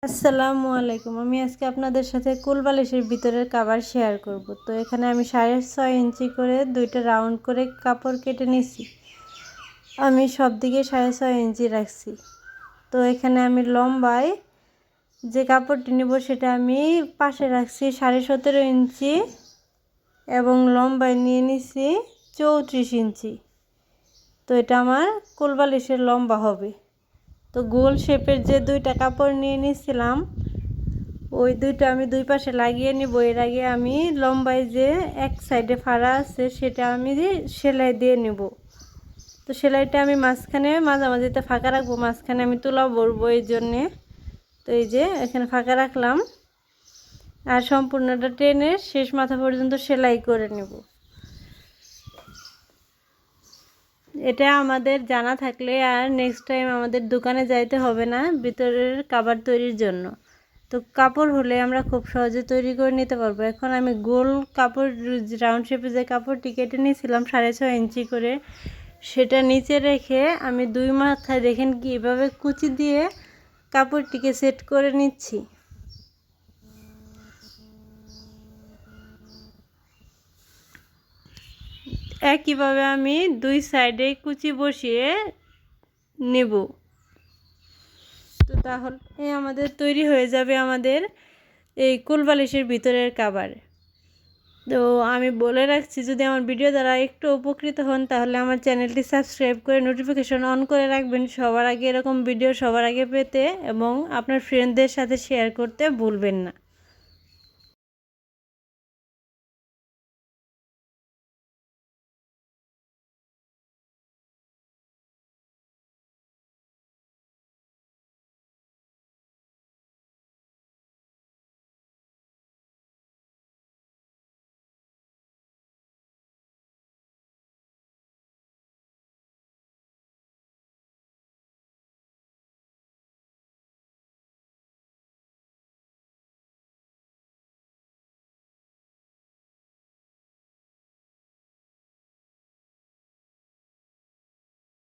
আসসালামু আলাইকুম। আমি আজকে আপনাদের সাথে কুল বালিশের ভিতরের কভার শেয়ার করব। তো এখানে আমি 6.5 ইঞ্চি করে দুইটা রাউন্ড করে কাপড় কেটে নিছি। আমি সব দিকে 6.5 ইঞ্চি রাখছি। তো এখানে আমি লম্বায় যে কাপড়টি নেব সেটা আমি পাশে রাখছি 17.5 ইঞ্চি এবং লম্বায় নিয়ে নিছি 34 ইঞ্চি। তো এটা আমার কুল বালিশের লম্বা হবে। তো গোল শেপের যে দুইটা কাপড় নিয়ে নিয়েছিলাম ওই দুইটা আমি দুই পাশে লাগিয়ে নিব। এর আগে আমি লম্বায় যে এক সাইডে ফাড়া আছে সেটা আমি সেলাই দিয়ে নিব। তো সেলাইটা আমি মাঝামাঝিতে ফাঁকা রাখবো, মাঝখানে আমি তুলা বলবো এই জন্যে। তো এই যে এখানে ফাঁকা রাখলাম আর সম্পূর্ণটা টেনে শেষ মাথা পর্যন্ত সেলাই করে নেব। এটা আমাদের জানা থাকলে আর নেক্সট টাইম আমাদের দোকানে যাইতে হবে না ভিতরের কভার তৈরির জন্য। তো কাপড় হলে আমরা খুব সহজে তৈরি করে নিতে পারবো। এখন আমি গোল কাপড় রাউন্ড শেপে যে কাপড়টি কেটে নিয়েছিলাম 6.5 ইঞ্চি করে, সেটা নিচে রেখে আমি দুই মাথায় দেখেন কীভাবে কুচি দিয়ে কাপড়টিকে সেট করে নিচ্ছি। একইভাবে আমি দুই সাইডে কুচি বসিয়ে নেব। তো তাহলে আমাদের তৈরি হয়ে যাবে আমাদের এই কুল বালিশের ভিতরের কভার। তো আমি বলে রাখছি, যদি আমার ভিডিও দ্বারা একটু উপকৃত হন তাহলে আমার চ্যানেলটি সাবস্ক্রাইব করে নোটিফিকেশন অন করে রাখবেন সবার আগে এরকম ভিডিও সবার আগে পেতে, এবং আপনার ফ্রেন্ডদের সাথে শেয়ার করতে ভুলবেন না।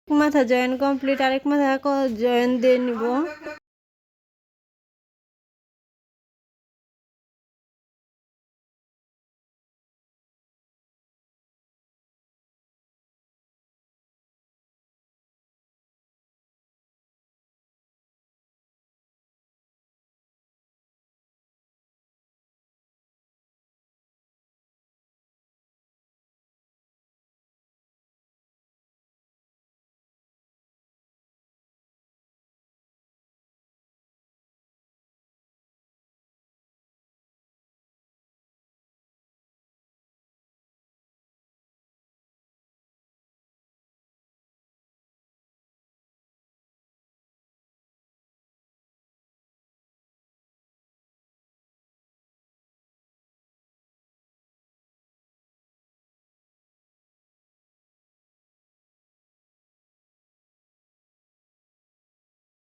মাথা জয়েন কমপ্লিট, আরেক মাথা জয়েন দিয়ে নিব।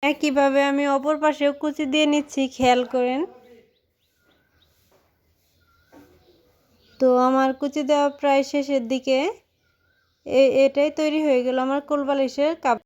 একইভাবে আমি অপর পাশেও কুচি দিয়ে নিচ্ছি, খেয়াল করেন। তো আমার কুচি দেওয়া প্রায় শেষের দিকে। এটাই তৈরি হয়ে গেল আমার কোল বালিশের কাপ।